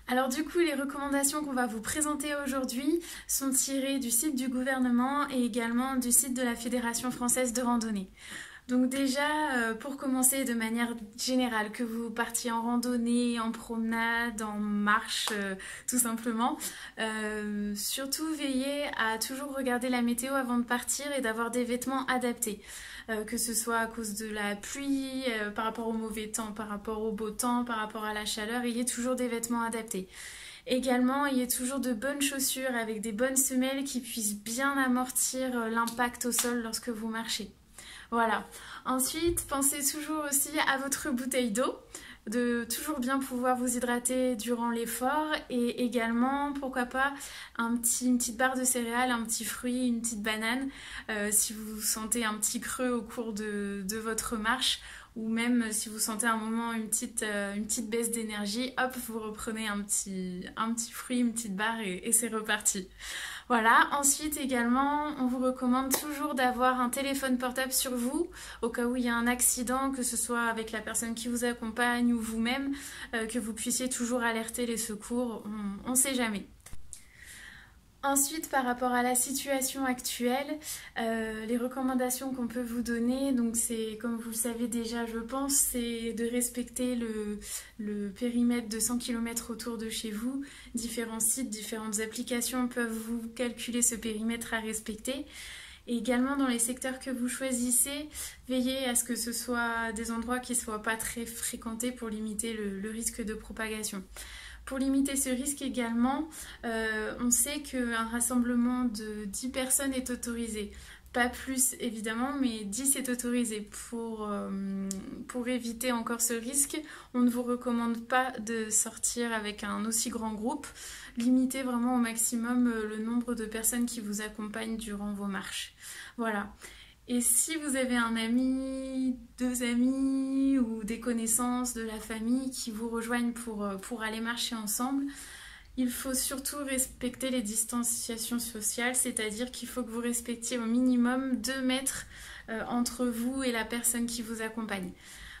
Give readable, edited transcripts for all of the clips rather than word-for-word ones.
Alors du coup, les recommandations qu'on va vous présenter aujourd'hui sont tirées du site du gouvernement et également du site de la Fédération française de randonnée. Donc déjà, pour commencer de manière générale, que vous partiez en randonnée, en promenade, en marche, tout simplement, surtout veillez à toujours regarder la météo avant de partir et d'avoir des vêtements adaptés. Que ce soit à cause de la pluie, par rapport au mauvais temps, par rapport au beau temps, par rapport à la chaleur, ayez toujours des vêtements adaptés. Également, ayez toujours de bonnes chaussures avec des bonnes semelles qui puissent bien amortir l'impact au sol lorsque vous marchez. Voilà. Ensuite, pensez toujours aussi à votre bouteille d'eau, de toujours bien pouvoir vous hydrater durant l'effort et également, pourquoi pas, une petite barre de céréales, un petit fruit, une petite banane si vous sentez un petit creux au cours de votre marche ou même si vous sentez à un moment une petite baisse d'énergie, hop, vous reprenez un petit fruit, une petite barre et c'est reparti. Voilà, ensuite également, on vous recommande toujours d'avoir un téléphone portable sur vous au cas où il y a un accident, que ce soit avec la personne qui vous accompagne ou vous-même, que vous puissiez toujours alerter les secours, on ne sait jamais. Ensuite, par rapport à la situation actuelle, les recommandations qu'on peut vous donner, donc c'est, comme vous le savez déjà, je pense, c'est de respecter le périmètre de 100 km autour de chez vous. Différents sites, différentes applications peuvent vous calculer ce périmètre à respecter. Et également dans les secteurs que vous choisissez, veillez à ce que ce soit des endroits qui ne soient pas très fréquentés pour limiter le risque de propagation. Pour limiter ce risque également, on sait qu'un rassemblement de 10 personnes est autorisé. Pas plus évidemment, mais 10 est autorisé. Pour éviter encore ce risque, on ne vous recommande pas de sortir avec un aussi grand groupe. Limitez vraiment au maximum le nombre de personnes qui vous accompagnent durant vos marches. Voilà. Et si vous avez un ami, deux amis ou des connaissances de la famille qui vous rejoignent pour aller marcher ensemble, il faut surtout respecter les distanciations sociales, c'est-à-dire qu'il faut que vous respectiez au minimum 2 mètres entre vous et la personne qui vous accompagne.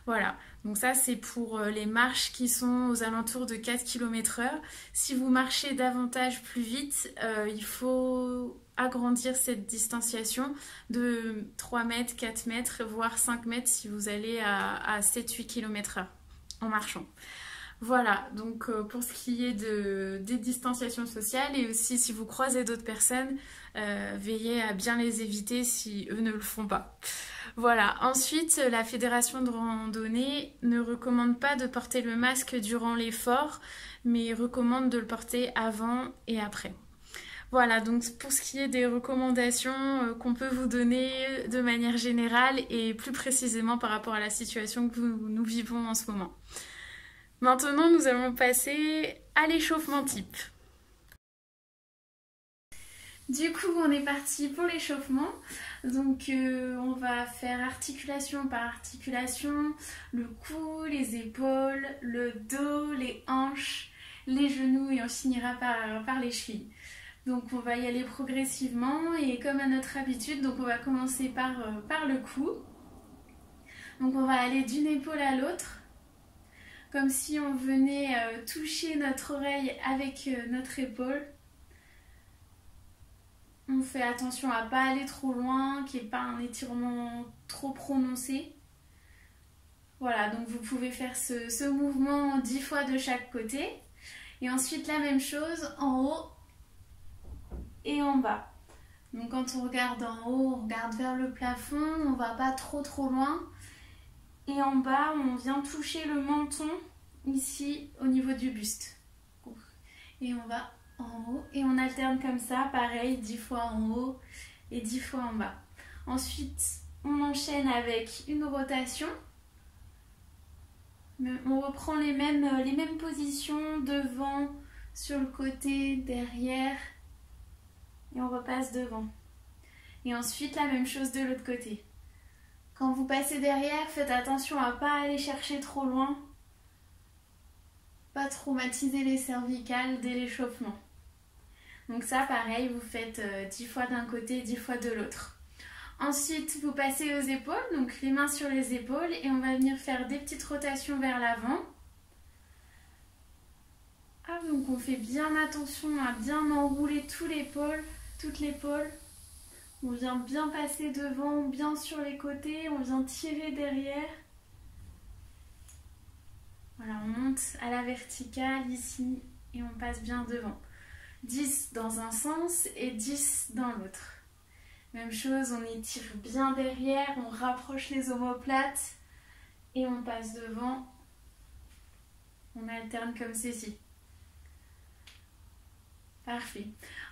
Voilà, donc ça c'est pour les marches qui sont aux alentours de 4 km/h. Si vous marchez davantage plus vite, il faut agrandir cette distanciation de 3 mètres, 4 mètres, voire 5 mètres si vous allez à 7-8 km/h en marchant. Voilà, donc pour ce qui est des distanciations sociales et aussi si vous croisez d'autres personnes, veillez à bien les éviter si eux ne le font pas. Voilà, ensuite la fédération de randonnée ne recommande pas de porter le masque durant l'effort, mais recommande de le porter avant et après. Voilà, donc pour ce qui est des recommandations qu'on peut vous donner de manière générale et plus précisément par rapport à la situation que nous vivons en ce moment. Maintenant, nous allons passer à l'échauffement type. Du coup, on est parti pour l'échauffement. Donc, on va faire articulation par articulation, le cou, les épaules, le dos, les hanches, les genoux et on finira par les chevilles. Donc, on va y aller progressivement et comme à notre habitude, donc on va commencer par le cou. Donc, on va aller d'une épaule à l'autre, comme si on venait toucher notre oreille avec notre épaule. On fait attention à ne pas aller trop loin, qu'il n'y ait pas un étirement trop prononcé. Voilà, donc vous pouvez faire ce mouvement 10 fois de chaque côté. Et ensuite la même chose en haut et en bas. Donc quand on regarde en haut, on regarde vers le plafond, on ne va pas trop loin. Et en bas, on vient toucher le menton ici au niveau du buste. Et on va en haut et on alterne comme ça, pareil, 10 fois en haut et 10 fois en bas. Ensuite, on enchaîne avec une rotation. On reprend les mêmes positions, devant, sur le côté, derrière. Et on repasse devant. Et ensuite, la même chose de l'autre côté. Quand vous passez derrière, faites attention à ne pas aller chercher trop loin. Pas traumatiser les cervicales dès l'échauffement. Donc ça, pareil, vous faites 10 fois d'un côté, 10 fois de l'autre. Ensuite, vous passez aux épaules, donc les mains sur les épaules et on va venir faire des petites rotations vers l'avant. Donc on fait bien attention à bien enrouler toute l'épaule. On vient bien passer devant, bien sur les côtés, on vient tirer derrière. Voilà, on monte à la verticale ici et on passe bien devant. 10 dans un sens et 10 dans l'autre. Même chose, on étire bien derrière, on rapproche les omoplates et on passe devant. On alterne comme ceci. Parfait.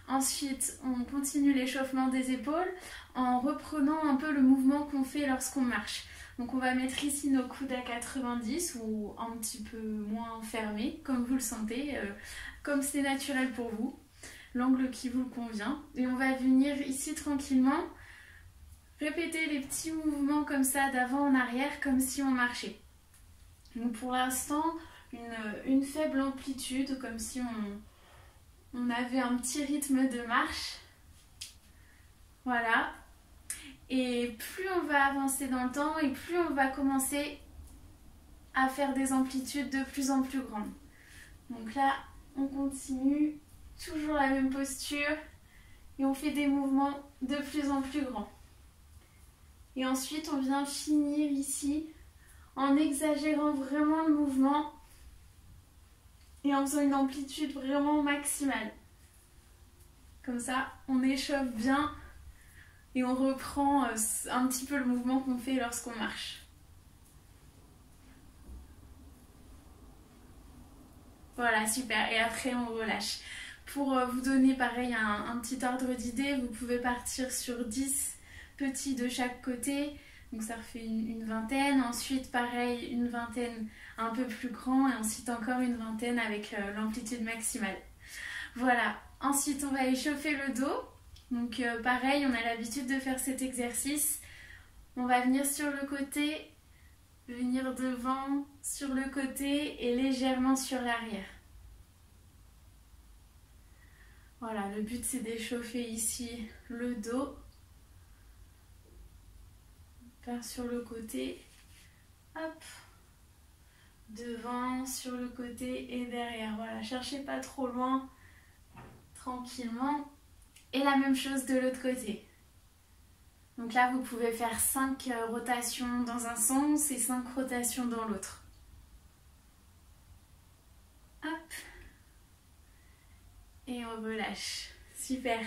Ensuite, on continue l'échauffement des épaules en reprenant un peu le mouvement qu'on fait lorsqu'on marche. Donc on va mettre ici nos coudes à 90 ou un petit peu moins fermés, comme vous le sentez, comme c'est naturel pour vous, l'angle qui vous convient. Et on va venir ici tranquillement répéter les petits mouvements comme ça d'avant en arrière, comme si on marchait. Donc pour l'instant, une faible amplitude, comme si on avait un petit rythme de marche. Voilà. Et plus on va avancer dans le temps et plus on va commencer à faire des amplitudes de plus en plus grandes. Donc là, on continue, toujours la même posture et on fait des mouvements de plus en plus grands. Et ensuite, on vient finir ici en exagérant vraiment le mouvement et en faisant une amplitude vraiment maximale. Comme ça, on échauffe bien et on reprend un petit peu le mouvement qu'on fait lorsqu'on marche. Voilà, super. Et après, on relâche. Pour vous donner pareil un petit ordre d'idée, vous pouvez partir sur 10 petits de chaque côté. Donc ça refait une vingtaine. Ensuite, pareil, une vingtaine un peu plus grand. Et ensuite, encore une vingtaine avec l'amplitude maximale. Voilà. Ensuite, on va échauffer le dos. Donc pareil, on a l'habitude de faire cet exercice. On va venir sur le côté, venir devant, sur le côté et légèrement sur l'arrière. Voilà, le but c'est d'échauffer ici le dos. On part sur le côté, hop, devant, sur le côté et derrière. Voilà, cherchez pas trop loin, tranquillement. Et la même chose de l'autre côté. Donc là, vous pouvez faire 5 rotations dans un sens et 5 rotations dans l'autre. Hop. Et on relâche. Super.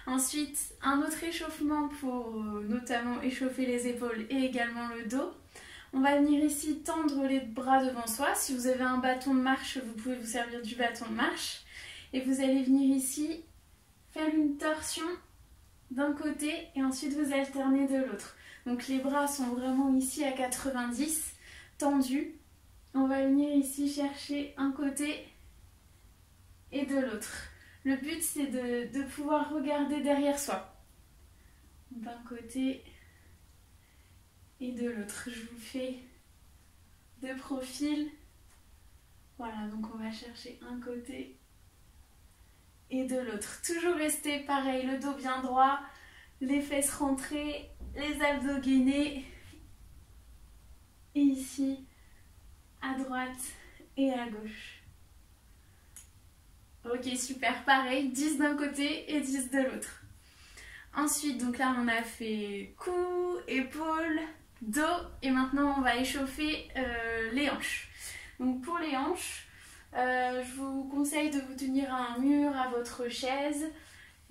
Ensuite, un autre échauffement pour notamment échauffer les épaules et également le dos. On va venir ici tendre les bras devant soi. Si vous avez un bâton de marche, vous pouvez vous servir du bâton de marche. Et vous allez venir ici faire une torsion d'un côté et ensuite vous alternez de l'autre. Donc les bras sont vraiment ici à 90, tendus. On va venir ici chercher un côté et de l'autre. Le but c'est de pouvoir regarder derrière soi. D'un côté et de l'autre. Je vous fais de profil. Voilà, donc on va chercher un côté et de l'autre. Toujours rester pareil, le dos bien droit, les fesses rentrées, les abdos gainés. Et ici, à droite et à gauche. Ok, super, pareil, 10 d'un côté et 10 de l'autre. Ensuite, donc là, on a fait cou, épaules, dos. Et maintenant, on va échauffer les hanches. Donc pour les hanches, je vous conseille de vous tenir à un mur, à votre chaise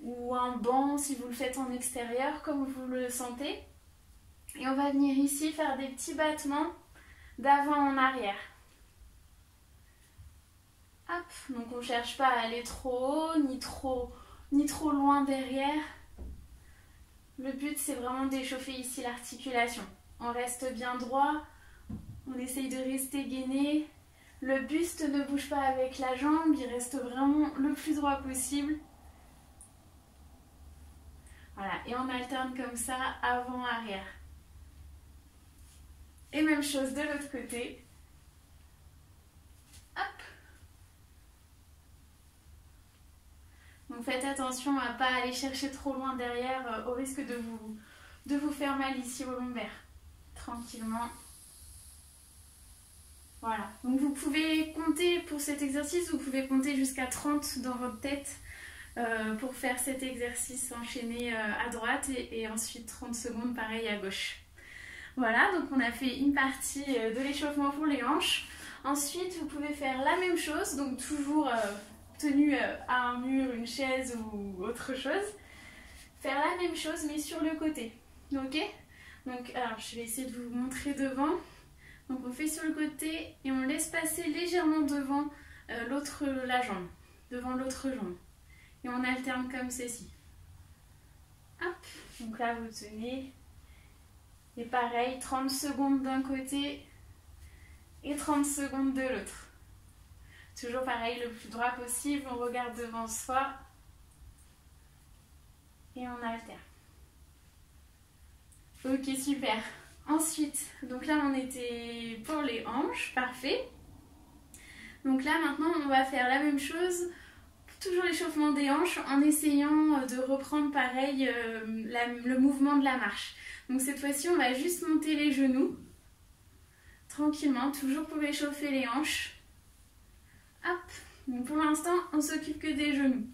ou un banc si vous le faites en extérieur comme vous le sentez. Et on va venir ici faire des petits battements d'avant en arrière. Hop, donc on ne cherche pas à aller trop haut ni trop loin derrière. Le but c'est vraiment d'échauffer ici l'articulation. On reste bien droit, on essaye de rester gainé. Le buste ne bouge pas avec la jambe, il reste vraiment le plus droit possible. Voilà, et on alterne comme ça, avant-arrière. Et même chose de l'autre côté. Hop. Donc faites attention à ne pas aller chercher trop loin derrière, au risque de vous faire mal ici au lombaire. Tranquillement. Voilà, donc vous pouvez compter pour cet exercice, vous pouvez compter jusqu'à 30 dans votre tête pour faire cet exercice enchaîné à droite et ensuite 30 secondes pareil à gauche. Voilà, donc on a fait une partie de l'échauffement pour les hanches. Ensuite, vous pouvez faire la même chose, donc toujours tenu à un mur, une chaise ou autre chose. Faire la même chose mais sur le côté, ok? Donc alors je vais essayer de vous montrer devant. Donc on fait sur le côté et on laisse passer légèrement devant la jambe, devant l'autre jambe. Et on alterne comme ceci. Hop, donc là vous tenez. Et pareil, 30 secondes d'un côté et 30 secondes de l'autre. Toujours pareil, le plus droit possible, on regarde devant soi. Et on alterne. Ok, super. Ensuite, donc là on était pour les hanches, parfait. Donc là maintenant on va faire la même chose, toujours l'échauffement des hanches en essayant de reprendre pareil le mouvement de la marche. Donc cette fois-ci on va juste monter les genoux, tranquillement, toujours pour échauffer les hanches. Hop, donc pour l'instant on s'occupe que des genoux.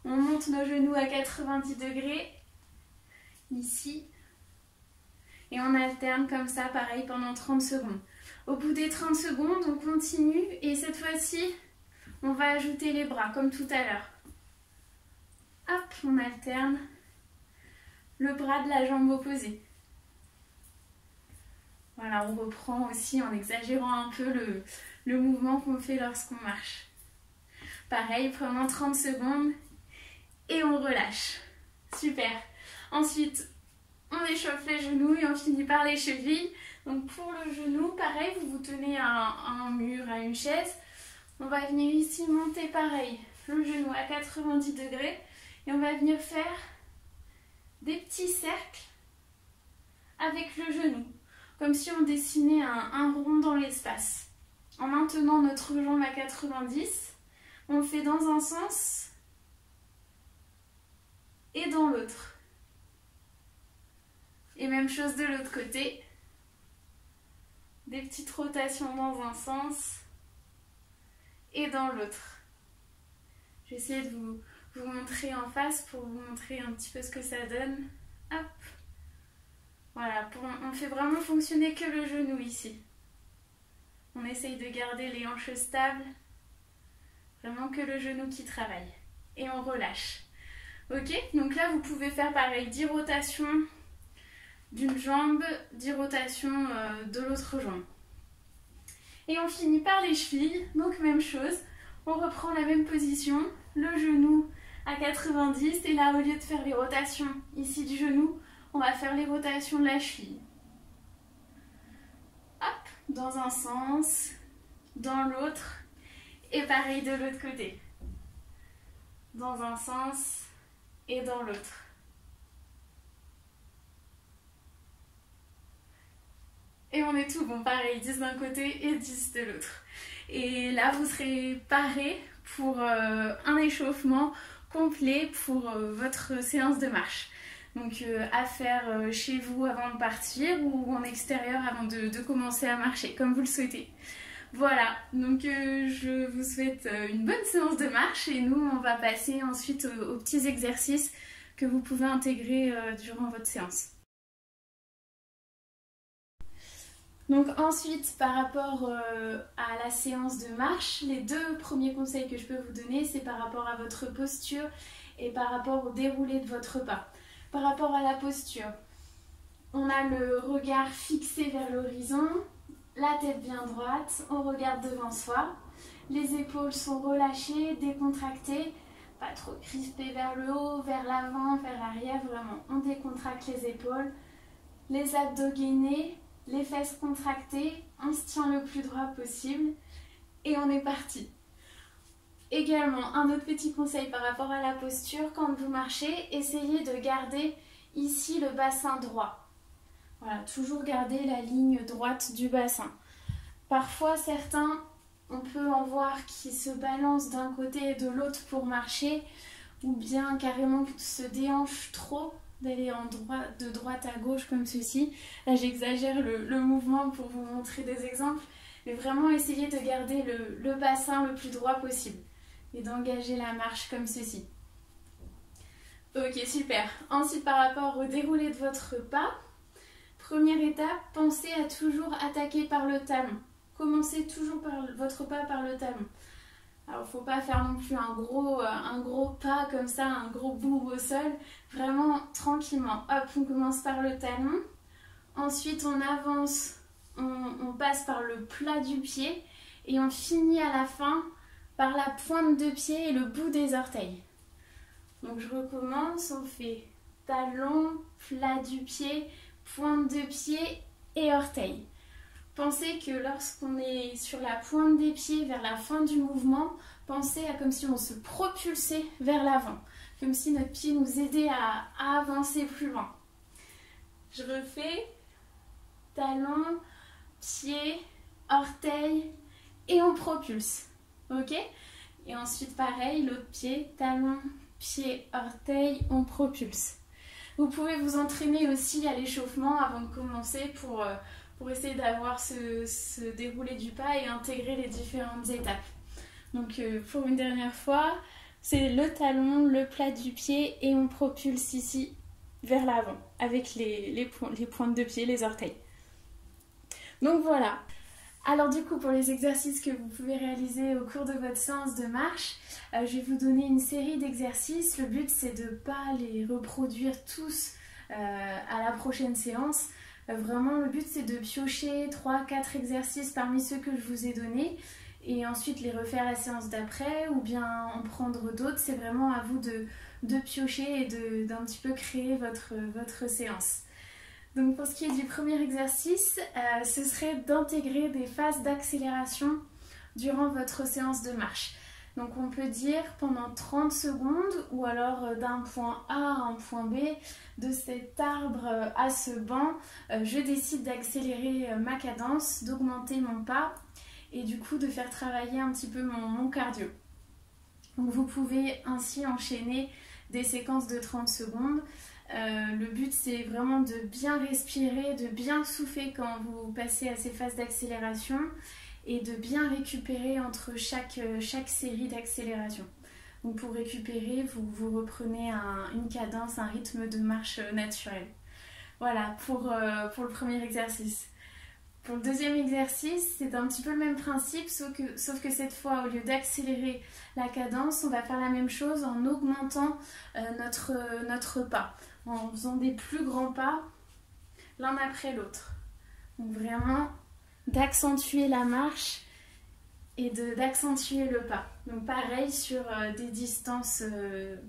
On monte nos genoux à 90 degrés, ici. Et on alterne comme ça, pareil, pendant 30 secondes. Au bout des 30 secondes, on continue et cette fois-ci, on va ajouter les bras, comme tout à l'heure. Hop, on alterne le bras de la jambe opposée. Voilà, on reprend aussi en exagérant un peu le mouvement qu'on fait lorsqu'on marche. Pareil, pendant 30 secondes et on relâche. Super. Ensuite, on échauffe les genoux et on finit par les chevilles. Donc pour le genou, pareil, vous vous tenez à un mur, à une chaise. On va venir ici monter pareil, le genou à 90 degrés. Et on va venir faire des petits cercles avec le genou. Comme si on dessinait un rond dans l'espace. En maintenant notre jambe à 90, on le fait dans un sens et dans l'autre. Et même chose de l'autre côté. Des petites rotations dans un sens et dans l'autre. Je vais essayer de vous montrer en face pour vous montrer un petit peu ce que ça donne. Hop. Voilà, on fait vraiment fonctionner que le genou ici. On essaye de garder les hanches stables. Vraiment que le genou qui travaille. Et on relâche. Ok, donc là vous pouvez faire pareil, 10 rotations d'une jambe, 10 rotations de l'autre jambe. Et on finit par les chevilles, donc même chose, on reprend la même position, le genou à 90 et là au lieu de faire les rotations ici du genou, on va faire les rotations de la cheville. Hop, dans un sens, dans l'autre et pareil de l'autre côté. Dans un sens et dans l'autre. Et on est tout bon, pareil, 10 d'un côté et 10 de l'autre. Et là, vous serez paré pour un échauffement complet pour votre séance de marche. Donc à faire chez vous avant de partir ou en extérieur avant de commencer à marcher, comme vous le souhaitez. Voilà, donc je vous souhaite une bonne séance de marche et nous, on va passer ensuite aux petits exercices que vous pouvez intégrer durant votre séance. Donc ensuite, par rapport à la séance de marche, les deux premiers conseils que je peux vous donner, c'est par rapport à votre posture et par rapport au déroulé de votre pas. Par rapport à la posture, on a le regard fixé vers l'horizon, la tête bien droite, on regarde devant soi, les épaules sont relâchées, décontractées, pas trop crispées vers le haut, vers l'avant, vers l'arrière, vraiment, on décontracte les épaules, les abdos gainés, les fesses contractées, on se tient le plus droit possible et on est parti. Également, un autre petit conseil par rapport à la posture, quand vous marchez, essayez de garder ici le bassin droit. Voilà, toujours garder la ligne droite du bassin. Parfois, certains, on peut en voir qui se balancent d'un côté et de l'autre pour marcher, ou bien carrément se déhanchent trop, d'aller de droite à gauche comme ceci. Là, j'exagère le mouvement pour vous montrer des exemples. mais vraiment essayer de garder le bassin le plus droit possible et d'engager la marche comme ceci. Ok, super. Ensuite, par rapport au déroulé de votre pas, première étape, pensez à toujours attaquer par le talon. Commencez toujours votre pas par le talon. Alors, il ne faut pas faire non plus un gros pas comme ça, un gros bout au sol. Vraiment tranquillement. Hop, on commence par le talon. Ensuite, on avance, on passe par le plat du pied et on finit à la fin par la pointe de pied et le bout des orteils. Donc, je recommence. On fait talon, plat du pied, pointe de pied et orteil. Pensez que lorsqu'on est sur la pointe des pieds vers la fin du mouvement, pensez à comme si on se propulsait vers l'avant, comme si notre pied nous aidait à avancer plus loin. Je refais talon, pied, orteil et on propulse. Ok? Et ensuite pareil, l'autre pied, talon, pied, orteil, on propulse. Vous pouvez vous entraîner aussi à l'échauffement avant de commencer pour essayer d'avoir ce déroulé du pas et intégrer les différentes étapes. Donc pour une dernière fois, c'est le talon, le plat du pied et on propulse ici vers l'avant avec les pointes de pied, les orteils. Donc voilà. Alors du coup, pour les exercices que vous pouvez réaliser au cours de votre séance de marche, je vais vous donner une série d'exercices. Le but, c'est de ne pas les reproduire tous à la prochaine séance. Vraiment, le but, c'est de piocher 3-4 exercices parmi ceux que je vous ai donnés et ensuite les refaire la séance d'après ou bien en prendre d'autres. C'est vraiment à vous de piocher et d'un petit peu créer votre séance. Donc pour ce qui est du premier exercice, ce serait d'intégrer des phases d'accélération durant votre séance de marche. Donc on peut dire pendant 30 secondes ou alors d'un point A à un point B, de cet arbre à ce banc, je décide d'accélérer ma cadence, d'augmenter mon pas et du coup de faire travailler un petit peu mon cardio. Donc vous pouvez ainsi enchaîner des séquences de 30 secondes. Le but c'est vraiment de bien respirer, de bien souffler quand vous passez à ces phases d'accélération et de bien récupérer entre chaque série d'accélération. Donc pour récupérer, vous reprenez une cadence, un rythme de marche naturel. Voilà pour le premier exercice. Pour le deuxième exercice, c'est un petit peu le même principe, sauf que cette fois, au lieu d'accélérer la cadence, on va faire la même chose en augmentant notre pas, en faisant des plus grands pas l'un après l'autre. Donc vraiment d'accentuer la marche et d'accentuer le pas. Donc pareil sur des distances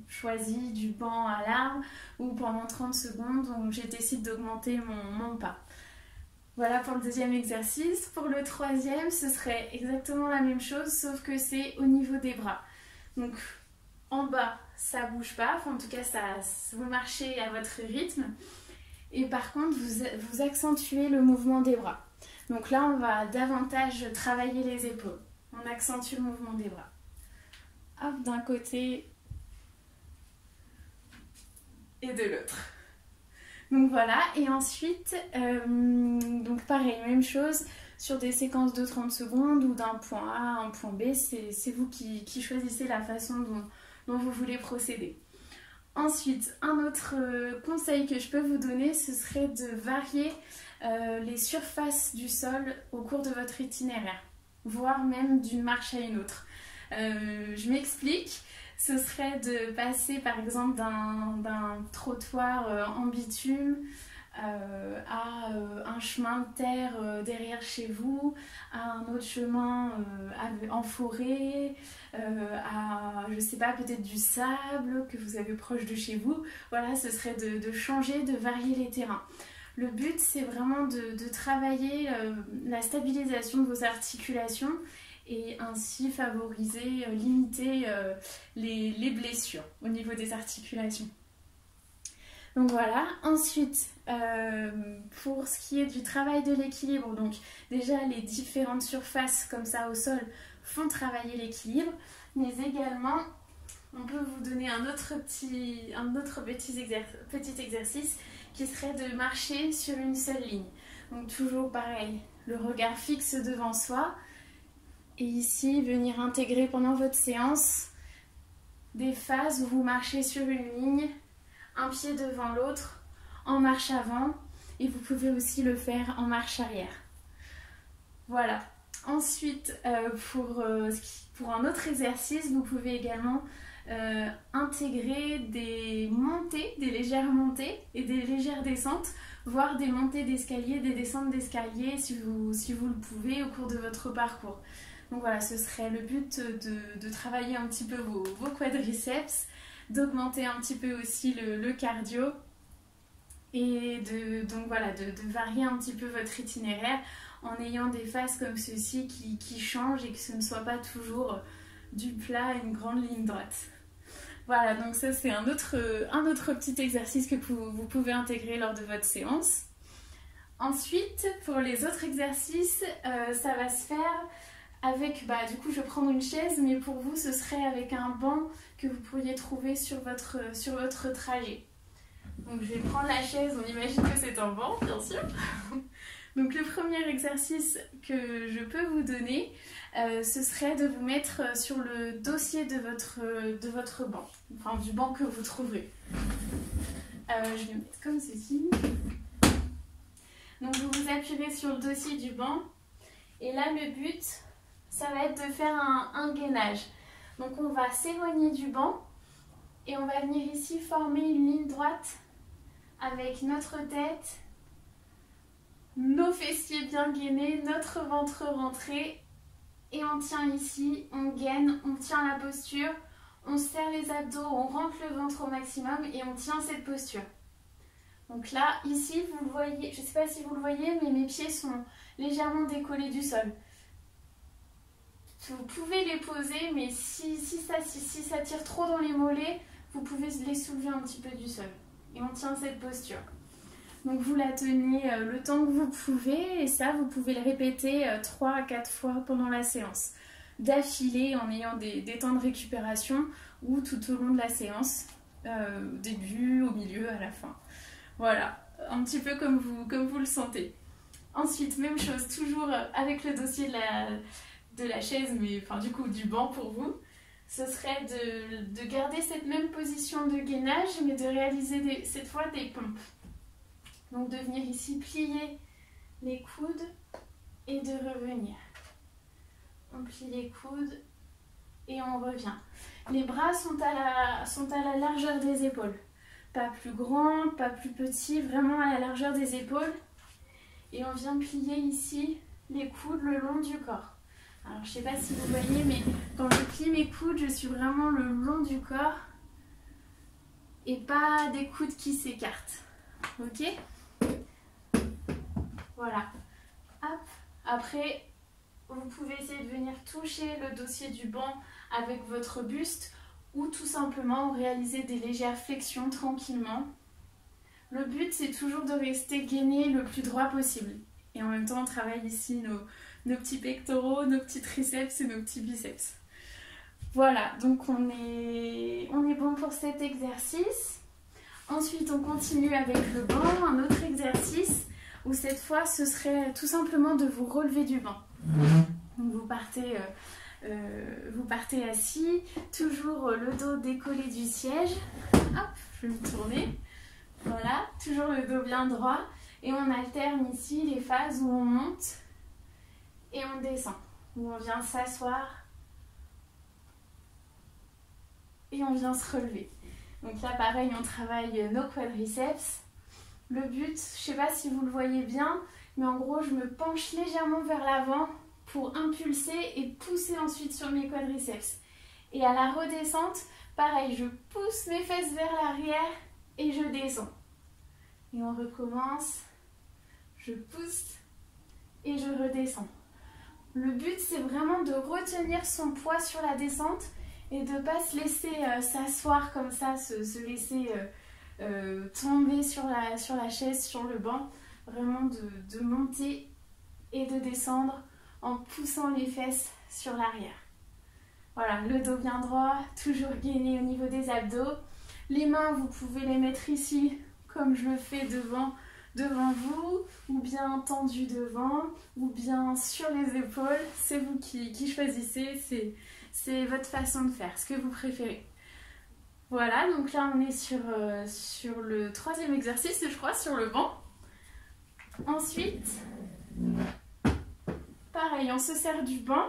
choisies du banc à l'arbre ou pendant 30 secondes, donc je décide d'augmenter mon pas. Voilà pour le deuxième exercice. Pour le troisième, ce serait exactement la même chose, sauf que c'est au niveau des bras. Donc en bas, ça bouge pas, enfin, en tout cas, vous marchez à votre rythme. Et par contre, vous accentuez le mouvement des bras. Donc là, on va davantage travailler les épaules. On accentue le mouvement des bras. Hop, d'un côté et de l'autre. Donc voilà, et ensuite, donc pareil, même chose, sur des séquences de 30 secondes ou d'un point A à un point B, c'est vous qui choisissez la façon dont vous voulez procéder. Ensuite, un autre conseil que je peux vous donner, ce serait de varier les surfaces du sol au cours de votre itinéraire, voire même d'une marche à une autre. Je m'explique. Ce serait de passer par exemple d'un trottoir en bitume à un chemin de terre derrière chez vous, à un autre chemin en forêt, à, je sais pas, peut-être du sable que vous avez proche de chez vous. Voilà, ce serait de changer, de varier les terrains. Le but, c'est vraiment de travailler la stabilisation de vos articulations et ainsi favoriser, limiter les blessures au niveau des articulations. Donc voilà, ensuite pour ce qui est du travail de l'équilibre, donc déjà les différentes surfaces comme ça au sol font travailler l'équilibre, mais également on peut vous donner un autre petit exercice qui serait de marcher sur une seule ligne. Donc toujours pareil, le regard fixe devant soi. Et ici, venir intégrer pendant votre séance des phases où vous marchez sur une ligne, un pied devant l'autre, en marche avant. Et vous pouvez aussi le faire en marche arrière. Voilà. Ensuite, pour un autre exercice, vous pouvez également intégrer des montées, des légères montées et des légères descentes, voire des montées d'escalier, des descentes d'escalier si vous le pouvez au cours de votre parcours. Donc voilà, ce serait le but de travailler un petit peu vos quadriceps, d'augmenter un petit peu aussi le cardio et donc voilà, de varier un petit peu votre itinéraire en ayant des phases comme ceci qui changent et que ce ne soit pas toujours du plat à une grande ligne droite. Voilà, donc ça c'est un autre petit exercice que vous pouvez intégrer lors de votre séance. Ensuite, pour les autres exercices, ça va se faire avec, du coup je vais prendre une chaise, mais pour vous ce serait avec un banc que vous pourriez trouver sur votre trajet. Donc je vais prendre la chaise, on imagine que c'est un banc, bien sûr. Donc le premier exercice que je peux vous donner, ce serait de vous mettre sur le dossier de votre banc, enfin du banc que vous trouverez. Je vais mettre comme ceci. Donc vous vous appuierez sur le dossier du banc et là le but, ça va être de faire un gainage. Donc on va s'éloigner du banc et on va venir ici former une ligne droite avec notre tête, nos fessiers bien gainés, notre ventre rentré et on tient ici, on gaine, on tient la posture, on serre les abdos, on rentre le ventre au maximum et on tient cette posture. Donc là, ici, vous le voyez, je ne sais pas si vous le voyez, mais mes pieds sont légèrement décollés du sol. Vous pouvez les poser, mais si ça tire trop dans les mollets, vous pouvez les soulever un petit peu du sol. Et on tient cette posture. Donc vous la tenez le temps que vous pouvez et ça vous pouvez le répéter 3 à 4 fois pendant la séance. D'affilée en ayant des temps de récupération ou tout au long de la séance, au début, au milieu, à la fin. Voilà, un petit peu comme vous le sentez. Ensuite, même chose, toujours avec le dossier de la chaise, mais enfin du coup du banc pour vous. Ce serait de garder cette même position de gainage, mais de réaliser cette fois des pompes. Donc de venir ici plier les coudes et de revenir. On plie les coudes et on revient. Les bras sont à la largeur des épaules. Pas plus grand, pas plus petit, vraiment à la largeur des épaules. Et on vient plier ici les coudes le long du corps. Alors je ne sais pas si vous voyez, mais quand je plie mes coudes, je suis vraiment le long du corps et pas des coudes qui s'écartent. Ok ? Voilà. Hop. Après, vous pouvez essayer de venir toucher le dossier du banc avec votre buste ou tout simplement réaliser des légères flexions tranquillement. Le but, c'est toujours de rester gainé le plus droit possible. Et en même temps, on travaille ici nos petits pectoraux, nos petits triceps et nos petits biceps. Voilà, donc on est bon pour cet exercice. Ensuite, on continue avec le banc, un autre exercice où cette fois, ce serait tout simplement de vous relever du banc. Donc vous partez assis, toujours le dos décollé du siège. Hop, je vais me tourner. Voilà, toujours le dos bien droit. Et on alterne ici les phases où on monte et on descend. Où on vient s'asseoir et on vient se relever. Donc là, pareil, on travaille nos quadriceps. Le but, je ne sais pas si vous le voyez bien, mais en gros, je me penche légèrement vers l'avant pour impulser et pousser ensuite sur mes quadriceps. Et à la redescente, pareil, je pousse mes fesses vers l'arrière et je descends. Et on recommence. Je pousse et je redescends. Le but, c'est vraiment de retenir son poids sur la descente et de ne pas se laisser s'asseoir comme ça, se laisser tomber sur la chaise, sur le banc. Vraiment de monter et de descendre en poussant les fesses sur l'arrière. Voilà, le dos bien droit, toujours gainé au niveau des abdos. Les mains, vous pouvez les mettre ici, comme je le fais devant devant vous, ou bien tendu devant, ou bien sur les épaules. C'est vous qui choisissez, c'est votre façon de faire, ce que vous préférez. Voilà, donc là on est sur le 3e exercice, je crois, sur le banc. Ensuite, pareil, on se sert du banc.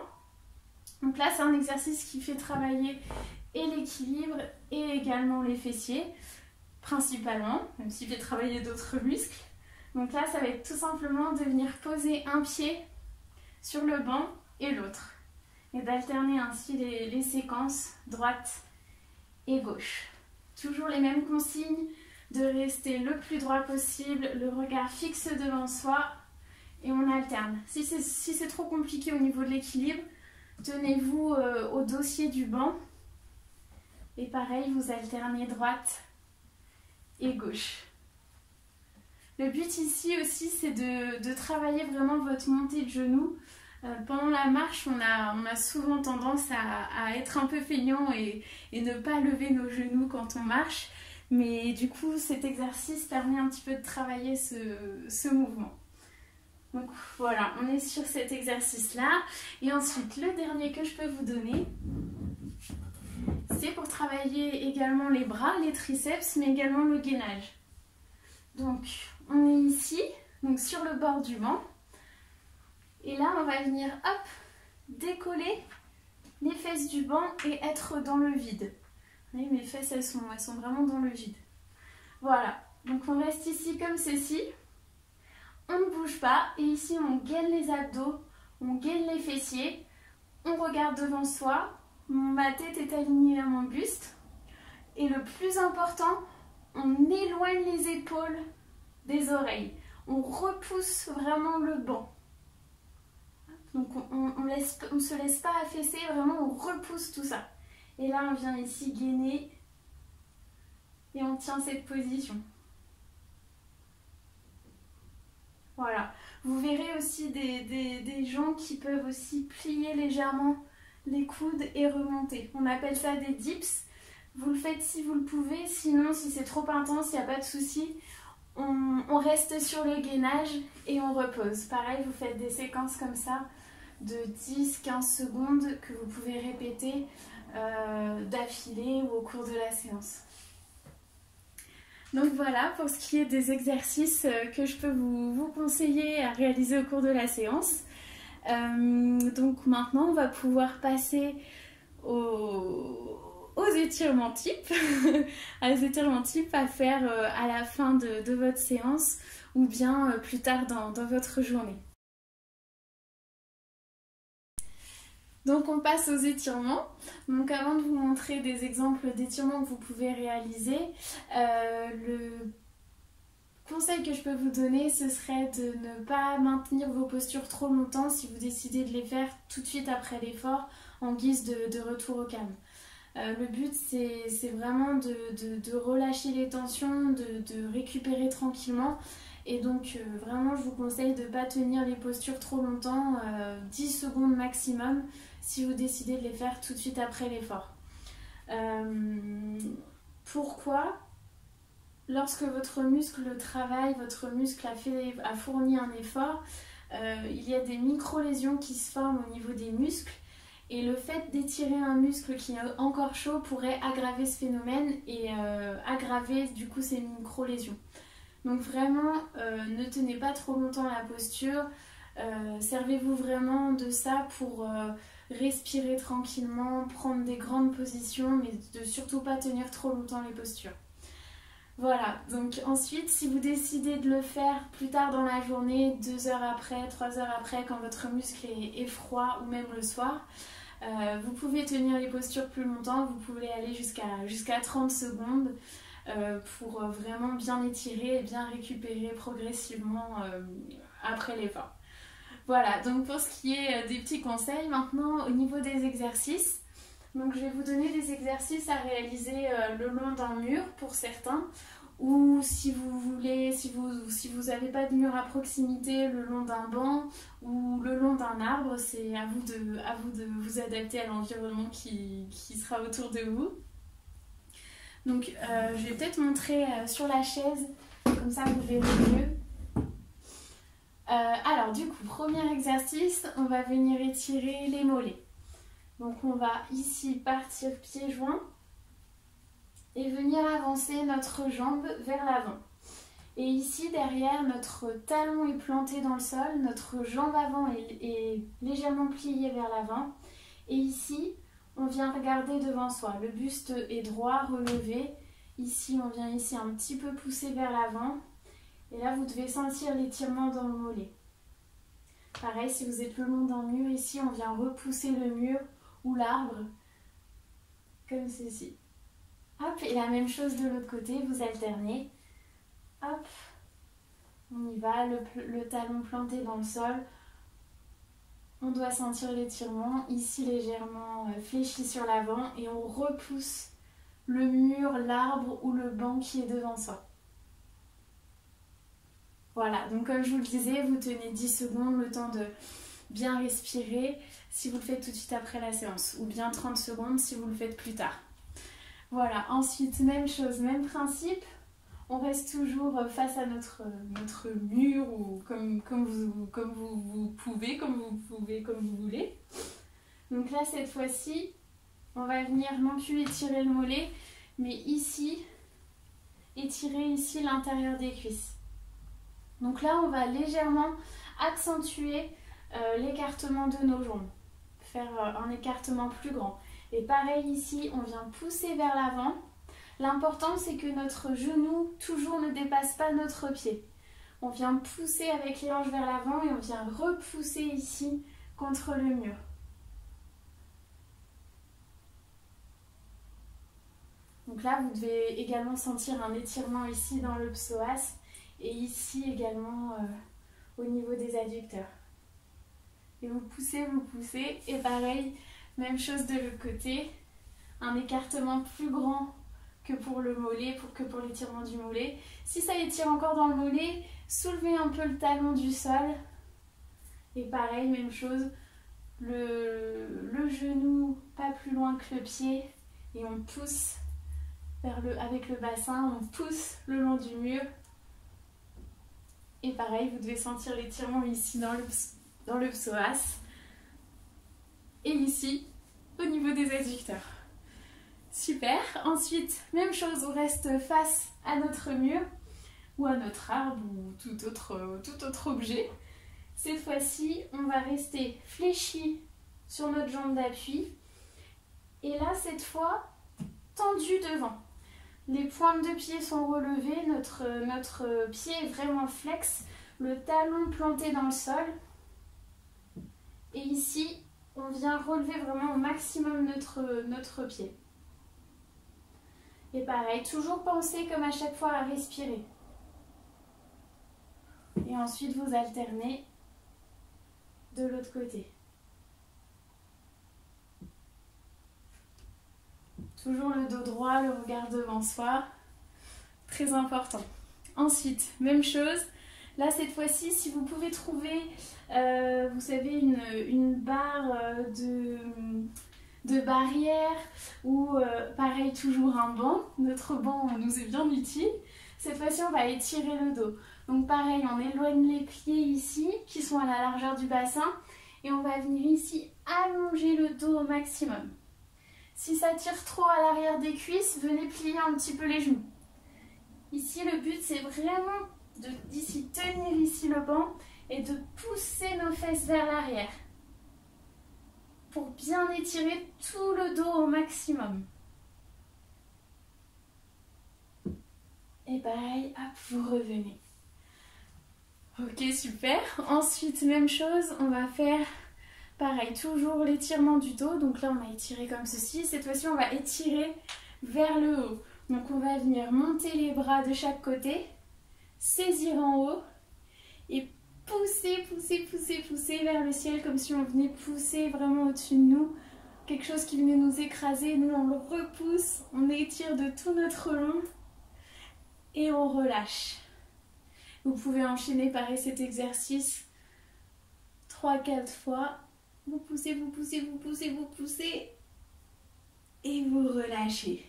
Donc là c'est un exercice qui fait travailler et l'équilibre et également les fessiers, principalement, même s'il fait travailler d'autres muscles. Donc là ça va être tout simplement de venir poser un pied sur le banc et l'autre. Et d'alterner ainsi les séquences droite et gauche. Toujours les mêmes consignes, de rester le plus droit possible, le regard fixe devant soi et on alterne. Si c'est trop compliqué au niveau de l'équilibre, tenez-vous au dossier du banc et pareil, vous alternez droite et gauche. Le but ici aussi, c'est de travailler vraiment votre montée de genoux. Pendant la marche, on a souvent tendance à être un peu feignant et ne pas lever nos genoux quand on marche. Mais du coup, cet exercice permet un petit peu de travailler ce mouvement. Donc voilà, on est sur cet exercice-là. Et ensuite, le dernier que je peux vous donner, c'est pour travailler également les bras, les triceps, mais également le gainage. Donc, on est ici, donc sur le bord du banc. Et là, on va venir, hop, décoller les fesses du banc et être dans le vide. Vous voyez, mes fesses, elles sont vraiment dans le vide. Voilà, donc on reste ici comme ceci. On ne bouge pas. Et ici, on gaine les abdos, on gaine les fessiers. On regarde devant soi. Ma tête est alignée à mon buste. Et le plus important, on éloigne les épaules des oreilles. On repousse vraiment le banc. Donc on ne se laisse pas affaisser, vraiment on repousse tout ça. Et là on vient ici gainer et on tient cette position. Voilà. Vous verrez aussi des gens qui peuvent aussi plier légèrement les coudes et remonter. On appelle ça des dips. Vous le faites si vous le pouvez, sinon si c'est trop intense, il n'y a pas de souci. On reste sur le gainage et on repose. Pareil, vous faites des séquences comme ça de 10-15 secondes que vous pouvez répéter d'affilée ou au cours de la séance. Donc voilà pour ce qui est des exercices que je peux vous conseiller à réaliser au cours de la séance. Donc maintenant on va pouvoir passer aux étirements types, à faire à la fin de votre séance ou bien plus tard dans votre journée. Donc on passe aux étirements. Donc avant de vous montrer des exemples d'étirements que vous pouvez réaliser, le conseil que je peux vous donner, ce serait de ne pas maintenir vos postures trop longtemps si vous décidez de les faire tout de suite après l'effort en guise de retour au calme. Le but c'est vraiment de relâcher les tensions, de récupérer tranquillement. Et donc vraiment je vous conseille de ne pas tenir les postures trop longtemps, 10 secondes maximum si vous décidez de les faire tout de suite après l'effort. Pourquoi ? Lorsque votre muscle travaille, votre muscle a fourni un effort, il y a des micro-lésions qui se forment au niveau des muscles. Et le fait d'étirer un muscle qui est encore chaud pourrait aggraver ce phénomène et aggraver du coup ces micro-lésions. Donc vraiment, ne tenez pas trop longtemps la posture, servez-vous vraiment de ça pour respirer tranquillement, prendre des grandes positions, mais de surtout pas tenir trop longtemps les postures. Voilà, donc ensuite, si vous décidez de le faire plus tard dans la journée, 2 heures après, 3 heures après, quand votre muscle est froid ou même le soir, vous pouvez tenir les postures plus longtemps, vous pouvez aller jusqu'à 30 secondes pour vraiment bien étirer et bien récupérer progressivement après l'effort. Voilà, donc pour ce qui est des petits conseils, maintenant au niveau des exercices, donc je vais vous donner des exercices à réaliser le long d'un mur pour certains, ou si vous voulez, si vous n'avez pas de mur à proximité, le long d'un banc ou le long d'un arbre, c'est à vous de vous adapter à l'environnement qui sera autour de vous. Donc je vais peut-être montrer sur la chaise, comme ça vous verrez mieux. Alors du coup, premier exercice, on va venir étirer les mollets. Donc on va ici partir pieds joints et venir avancer notre jambe vers l'avant. Et ici derrière, notre talon est planté dans le sol, notre jambe avant est légèrement pliée vers l'avant. Et ici, on vient regarder devant soi. Le buste est droit, relevé. Ici, on vient ici un petit peu pousser vers l'avant. Et là, vous devez sentir l'étirement dans le mollet. Pareil, si vous êtes le long d'un mur, ici, on vient repousser le mur ou l'arbre, comme ceci. Hop, et la même chose de l'autre côté, vous alternez. Hop, on y va, le talon planté dans le sol. On doit sentir l'étirement, ici légèrement fléchi sur l'avant, et on repousse le mur, l'arbre ou le banc qui est devant soi. Voilà, donc comme je vous le disais, vous tenez 10 secondes, le temps de bien respirer si vous le faites tout de suite après la séance, ou bien 30 secondes si vous le faites plus tard. Voilà, ensuite, même chose, même principe, on reste toujours face à notre mur, ou comme vous pouvez, comme vous voulez. Donc là, cette fois-ci, on va venir non plus étirer le mollet, mais ici, étirer ici l'intérieur des cuisses. Donc là, on va légèrement accentuer l'écartement de nos jambes, faire un écartement plus grand. Et pareil ici, on vient pousser vers l'avant. L'important, c'est que notre genou toujours ne dépasse pas notre pied. On vient pousser avec les hanches vers l'avant et on vient repousser ici contre le mur. Donc là, vous devez également sentir un étirement ici dans le psoas. Et ici également au niveau des adducteurs. Et vous poussez, et pareil, même chose de l'autre côté, un écartement plus grand que pour le mollet, que pour l'étirement du mollet. Si ça étire encore dans le mollet, soulevez un peu le talon du sol. Et pareil, même chose, le genou pas plus loin que le pied, et on pousse avec le bassin, on pousse le long du mur. Et pareil, vous devez sentir l'étirement ici dans le psoas. Et ici, au niveau des adducteurs. Super. Ensuite, même chose, on reste face à notre mur, ou à notre arbre, ou tout autre objet. Cette fois-ci, on va rester fléchi sur notre jambe d'appui. Et là, cette fois, tendu devant. Les pointes de pied sont relevées, notre pied est vraiment flex, le talon planté dans le sol. Et ici, on vient relever vraiment au maximum notre pied. Et pareil, toujours pensez comme à chaque fois à respirer. Et ensuite, vous alternez de l'autre côté. Toujours le dos droit, le regard devant soi. Très important. Ensuite, même chose. Là, cette fois-ci, si vous pouvez trouver, vous savez, une barre de barrière ou pareil, toujours un banc. Notre banc nous est bien utile. Cette fois-ci, on va étirer le dos. Donc pareil, on éloigne les pieds ici, qui sont à la largeur du bassin. Et on va venir ici allonger le dos au maximum. Si ça tire trop à l'arrière des cuisses, venez plier un petit peu les genoux. Ici, le but, c'est vraiment d'ici tenir ici le banc et de pousser nos fesses vers l'arrière pour bien étirer tout le dos au maximum. Et pareil, hop, vous revenez. Ok, super. Ensuite, même chose, on va faire pareil, toujours l'étirement du dos. Donc là, on a étiré comme ceci. Cette fois-ci, on va étirer vers le haut. Donc on va venir monter les bras de chaque côté, saisir en haut et pousser, pousser, pousser, pousser vers le ciel comme si on venait pousser vraiment au-dessus de nous. Quelque chose qui venait nous écraser. Nous, on le repousse, on étire de tout notre long et on relâche. Vous pouvez enchaîner pareil cet exercice 3-4 fois. Vous poussez, vous poussez, vous poussez, vous poussez et vous relâchez.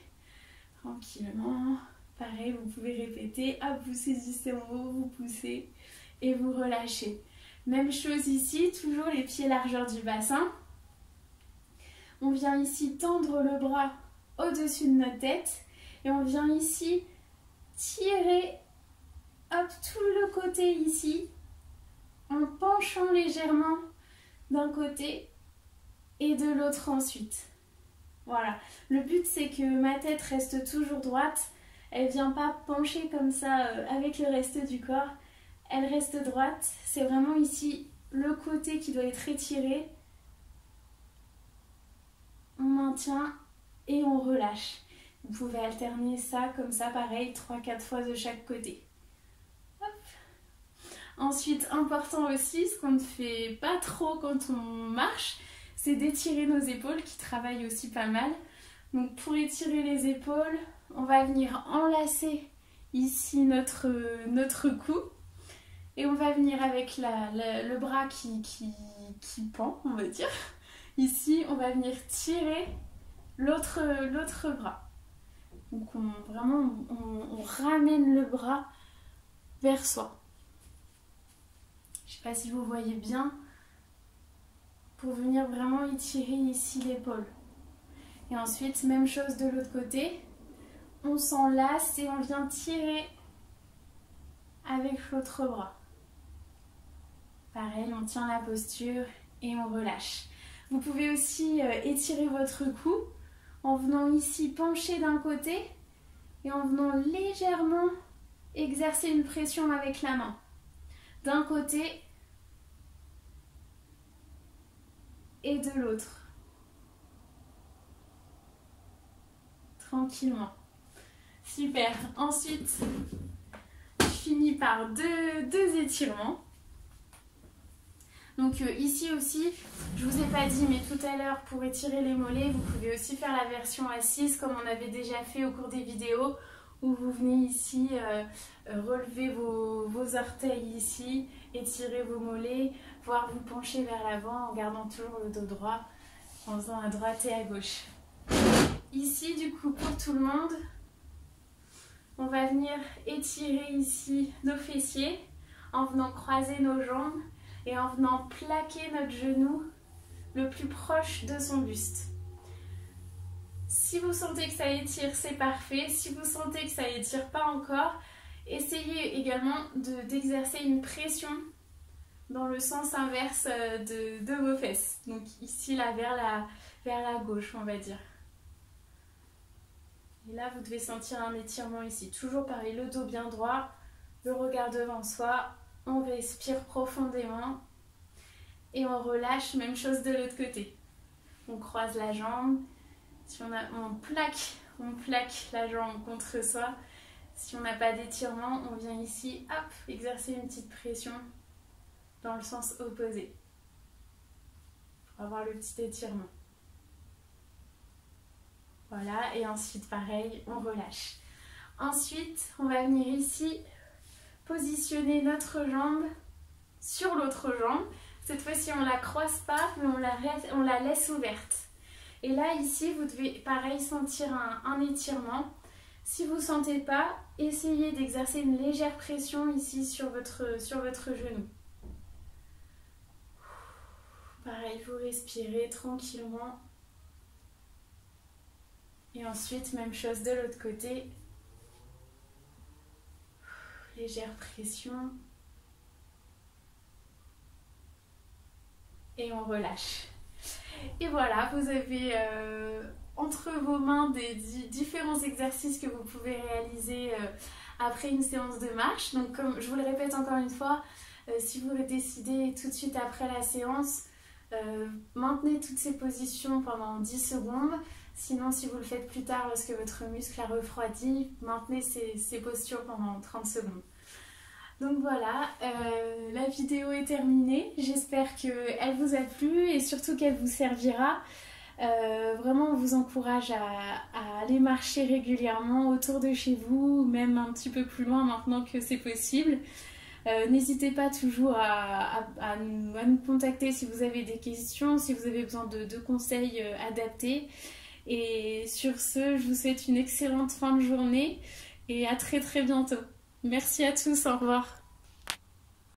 Tranquillement. Pareil, vous pouvez répéter. Hop, vous saisissez en haut, vous poussez et vous relâchez. Même chose ici, toujours les pieds largeur du bassin. On vient ici tendre le bras au-dessus de notre tête et on vient ici tirer hop, tout le côté ici en penchant légèrement d'un côté et de l'autre ensuite. Voilà, le but c'est que ma tête reste toujours droite, elle ne vient pas pencher comme ça avec le reste du corps, elle reste droite, c'est vraiment ici le côté qui doit être étiré. On maintient et on relâche. Vous pouvez alterner ça comme ça, pareil, 3-4 fois de chaque côté. Hop. Ensuite, important aussi, ce qu'on ne fait pas trop quand on marche, c'est d'étirer nos épaules qui travaillent aussi pas mal. Donc pour étirer les épaules, on va venir enlacer ici notre cou. Et on va venir avec le bras qui pend, on va dire. Ici, on va venir tirer l'autre bras. Donc on ramène le bras vers soi. Je ne sais pas si vous voyez bien. Pour venir vraiment étirer ici l'épaule. Et ensuite, même chose de l'autre côté. On s'enlace et on vient tirer avec l'autre bras. Pareil, on tient la posture et on relâche. Vous pouvez aussi étirer votre cou en venant ici pencher d'un côté et en venant légèrement exercer une pression avec la main. D'un côté et de l'autre. Tranquillement. Super. Ensuite, je finis par deux étirements. Donc ici aussi, je vous ai pas dit, mais tout à l'heure, pour étirer les mollets, vous pouvez aussi faire la version assise comme on avait déjà fait au cours des vidéos, où vous venez ici relever vos orteils ici, étirer vos mollets, voire vous pencher vers l'avant en gardant toujours le dos droit, en faisant à droite et à gauche. Ici, du coup, pour tout le monde, on va venir étirer ici nos fessiers en venant croiser nos jambes et en venant plaquer notre genou le plus proche de son buste. Si vous sentez que ça étire, c'est parfait. Si vous sentez que ça étire pas encore, essayez également d'exercer une pression dans le sens inverse de vos fesses. Donc ici, là, vers la gauche, on va dire. Et là, vous devez sentir un étirement ici. Toujours pareil, le dos bien droit, le regard devant soi. On respire profondément et on relâche, même chose de l'autre côté. On croise la jambe, si on plaque la jambe contre soi. Si on n'a pas d'étirement, on vient ici, hop, exercer une petite pression dans le sens opposé pour avoir le petit étirement. Voilà, et ensuite pareil, on relâche. Ensuite, on va venir ici positionner notre jambe sur l'autre jambe. Cette fois-ci, on ne la croise pas, mais on la laisse ouverte. Et là, ici, vous devez, pareil, sentir un étirement. Si vous ne sentez pas, essayez d'exercer une légère pression ici sur votre genou. Pareil, vous respirez tranquillement. Et ensuite, même chose de l'autre côté. Légère pression. Et on relâche. Et voilà, vous avez entre vos mains des différents exercices que vous pouvez réaliser après une séance de marche. Donc comme je vous le répète encore une fois, si vous le décidez tout de suite après la séance, maintenez toutes ces positions pendant 10 secondes. Sinon, si vous le faites plus tard lorsque votre muscle a refroidi, maintenez ces postures pendant 30 secondes. Donc voilà, la vidéo est terminée. J'espère qu'elle vous a plu et surtout qu'elle vous servira. Vraiment, on vous encourage à aller marcher régulièrement autour de chez vous, même un petit peu plus loin maintenant que c'est possible. N'hésitez pas toujours à nous contacter si vous avez des questions, si vous avez besoin de conseils adaptés. Et sur ce, je vous souhaite une excellente fin de journée et à très bientôt. Merci à tous, au revoir.